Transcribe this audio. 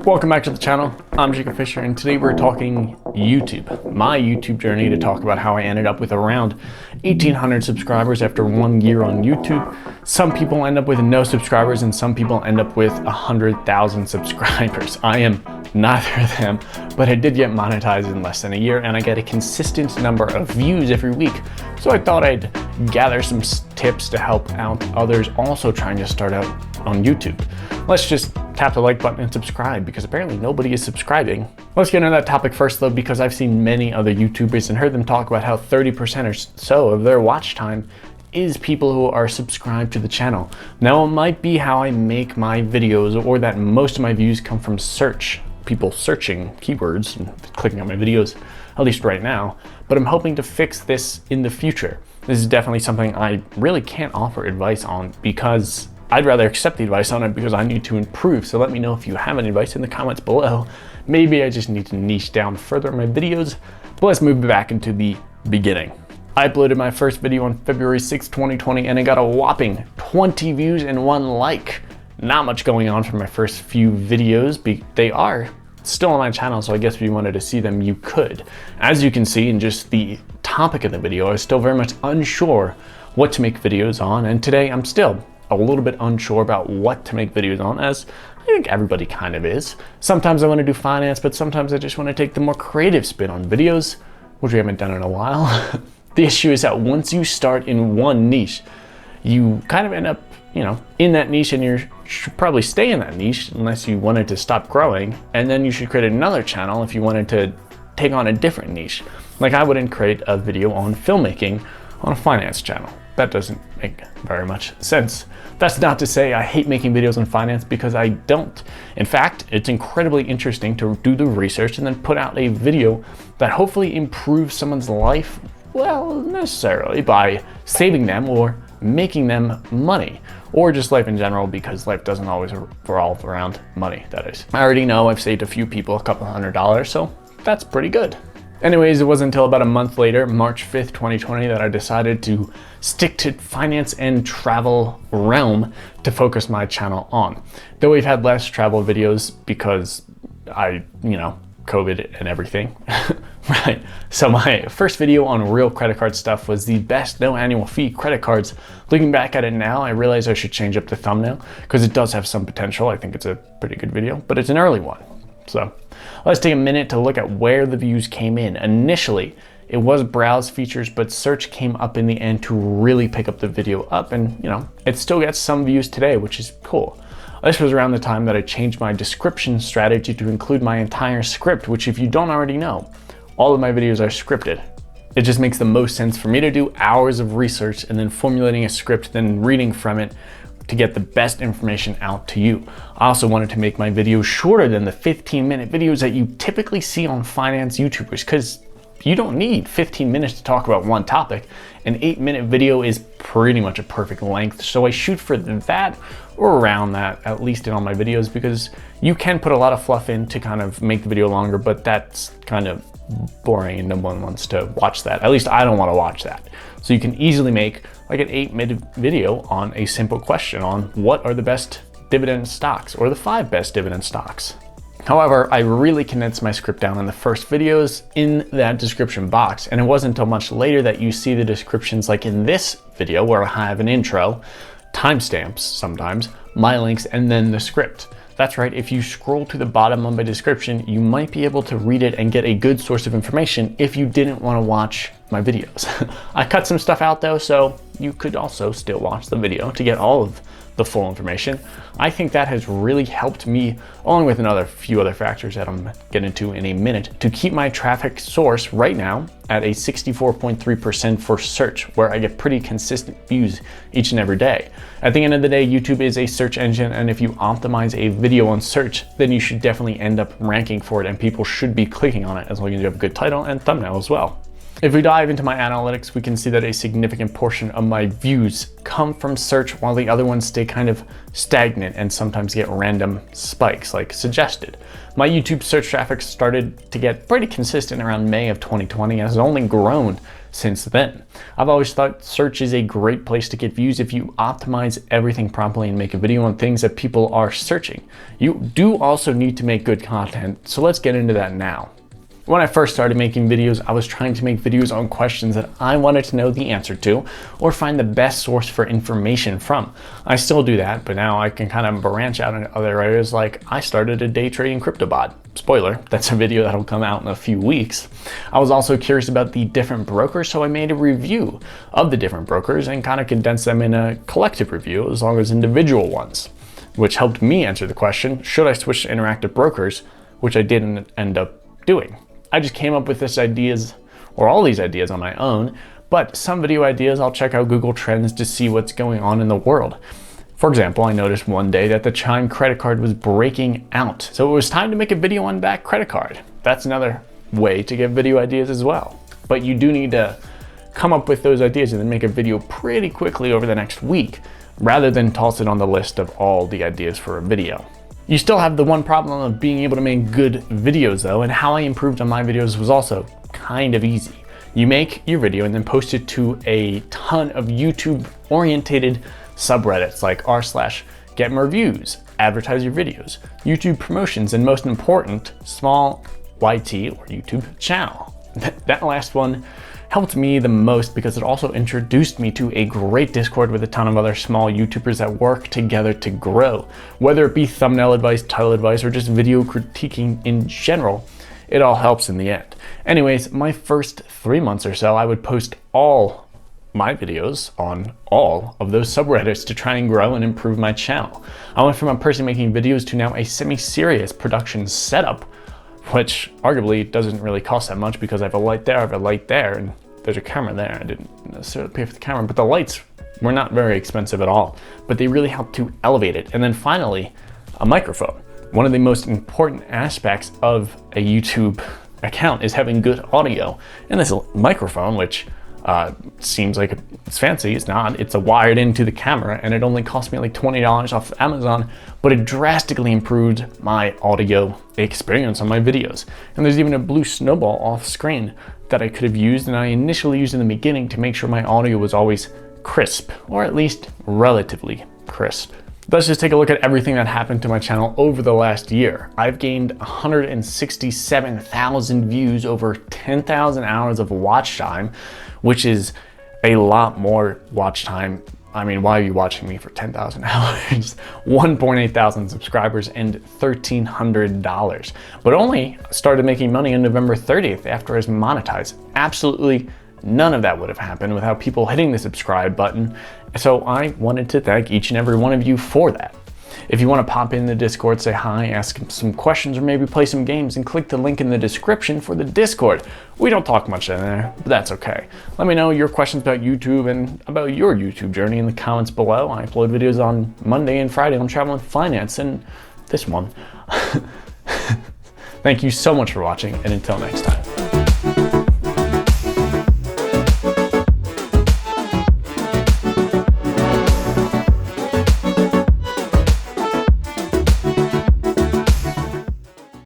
Welcome back to the channel. I'm Jacob Fisher, and today we're talking YouTube. My YouTube journey, to talk about how I ended up with around 1,800 subscribers after 1 year on YouTube. Some people end up with no subscribers and some people end up with 100,000 subscribers. I am neither of them, but I did get monetized in less than a year and I get a consistent number of views every week. So I thought I'd gather some tips to help out others also trying to start out on YouTube. Let's just tap the like button and subscribe, because apparently nobody is subscribing. Let's get into that topic first though, because I've seen many other YouTubers and heard them talk about how 30% or so of their watch time is people who are subscribed to the channel. Now it might be how I make my videos, or that most of my views come from search, people searching keywords and clicking on my videos, at least right now, but I'm hoping to fix this in the future. This is definitely something I really can't offer advice on, because I'd rather accept the advice on it because I need to improve. So let me know if you have any advice in the comments below. Maybe I just need to niche down further in my videos, but let's move back into the beginning. I uploaded my first video on February 6, 2020, and it got a whopping 20 views and 1 like. Not much going on for my first few videos. They are still on my channel, so I guess if you wanted to see them, you could. As you can see in just the topic of the video, I was still very much unsure what to make videos on, and today I'm still a little bit unsure about what to make videos on, as I think everybody kind of is. Sometimes I want to do finance, but sometimes I just want to take the more creative spin on videos, which we haven't done in a while. The issue is that once you start in one niche, you kind of end up, in that niche, and you should probably stay in that niche unless you wanted to stop growing, and then you should create another channel if you wanted to take on a different niche. Like, I wouldn't create a video on filmmaking on a finance channel. That doesn't make very much sense. That's not to say I hate making videos on finance, because I don't. In fact, it's incredibly interesting to do the research and then put out a video that hopefully improves someone's life, well, necessarily by saving them or making them money, or just life in general, because life doesn't always revolve around money, that is. I already know I've saved a few people a couple $100s, so that's pretty good. Anyways, it wasn't until about a month later, March 5th, 2020, that I decided to stick to finance and travel realm to focus my channel on. Though we've had less travel videos because COVID and everything. Right. So my first video on real credit card stuff was the best no annual fee credit cards. Looking back at it now, I realize I should change up the thumbnail because it does have some potential. I think it's a pretty good video, but it's an early one. So let's take a minute to look at where the views came in. Initially, it was browse features, but search came up in the end to really pick up the video up, and it still gets some views today, which is cool. This was around the time that I changed my description strategy to include my entire script, which, if you don't already know, all of my videos are scripted. It just makes the most sense for me to do hours of research and then formulating a script, then reading from it to get the best information out to you. I also wanted to make my videos shorter than the 15-minute videos that you typically see on finance YouTubers, because you don't need 15 minutes to talk about one topic. An 8-minute video is pretty much a perfect length, so I shoot for that or around that, at least in all my videos, because you can put a lot of fluff in to kind of make the video longer, but that's kind of boring and no one wants to watch that. At least I don't want to watch that. So you can easily make like an 8-minute video on a simple question on what are the best dividend stocks, or the 5 best dividend stocks. However, I really condensed my script down in the first videos in that description box, and it wasn't until much later that you see the descriptions, like in this video where I have an intro, timestamps sometimes, my links, and then the script. That's right, if you scroll to the bottom of my description, you might be able to read it and get a good source of information if you didn't want to watch my videos. I cut some stuff out though, so you could also still watch the video to get all of the full information. I think that has really helped me, along with another few other factors that I'm getting into in a minute, to keep my traffic source right now at a 64.3% for search, where I get pretty consistent views each and every day. At the end of the day, YouTube is a search engine, and if you optimize a video on search, then you should definitely end up ranking for it, and people should be clicking on it as long as you have a good title and thumbnail as well. If we dive into my analytics, we can see that a significant portion of my views come from search, while the other ones stay kind of stagnant and sometimes get random spikes like suggested. My YouTube search traffic started to get pretty consistent around May of 2020 and has only grown since then. I've always thought search is a great place to get views if you optimize everything properly and make a video on things that people are searching. You do also need to make good content, so let's get into that now. When I first started making videos, I was trying to make videos on questions that I wanted to know the answer to or find the best source for information from. I still do that, but now I can kind of branch out into other areas, like I started a day trading crypto bot. Spoiler, that's a video that'll come out in a few weeks. I was also curious about the different brokers, so I made a review of the different brokers and kind of condensed them in a collective review as long as individual ones, which helped me answer the question, should I switch to interactive brokers, which I didn't end up doing. I just came up with all these ideas on my own, but some video ideas I'll check out Google Trends to see what's going on in the world. For example, I noticed one day that the Chime credit card was breaking out, so it was time to make a video on that credit card. That's another way to get video ideas as well. But you do need to come up with those ideas and then make a video pretty quickly over the next week, rather than toss it on the list of all the ideas for a video. You still have the one problem of being able to make good videos though, and how I improved on my videos was also kind of easy. You make your video and then post it to a ton of YouTube orientated subreddits like r/getmoreviews, advertise your videos, YouTube promotions, and most important, small YT or YouTube channel. That last one helped me the most because it also introduced me to a great Discord with a ton of other small YouTubers that work together to grow. Whether it be thumbnail advice, title advice, or just video critiquing in general, it all helps in the end. Anyways, my first 3 months or so, I would post all my videos on all of those subreddits to try and grow and improve my channel. I went from a person making videos to now a semi-serious production setup, which arguably doesn't really cost that much because I have a light there, and there's a camera there. I didn't necessarily pay for the camera, but the lights were not very expensive at all, but they really helped to elevate it. And then finally, a microphone. One of the most important aspects of a YouTube account is having good audio. And this microphone, which seems like it's fancy, it's not. It's wired into the camera, and it only cost me like $20 off Amazon, but it drastically improved my audio experience on my videos. And there's even a blue snowball off screen that I could have used, and I initially used in the beginning to make sure my audio was always crisp, or at least relatively crisp. Let's just take a look at everything that happened to my channel over the last year. I've gained 167,000 views, over 10,000 hours of watch time, which is a lot more watch time. I mean, why are you watching me for 10,000 hours? 1.8 thousand subscribers and $1,300. But only started making money on November 30th after I was monetized. Absolutely none of that would have happened without people hitting the subscribe button. So I wanted to thank each and every one of you for that. If you want to pop in the Discord, say hi, ask some questions, or maybe play some games, and click the link in the description for the Discord. We don't talk much in there, but that's okay. Let me know your questions about YouTube and about your YouTube journey in the comments below. I upload videos on Monday and Friday on travel and finance, and this one. Thank you so much for watching, and until next time.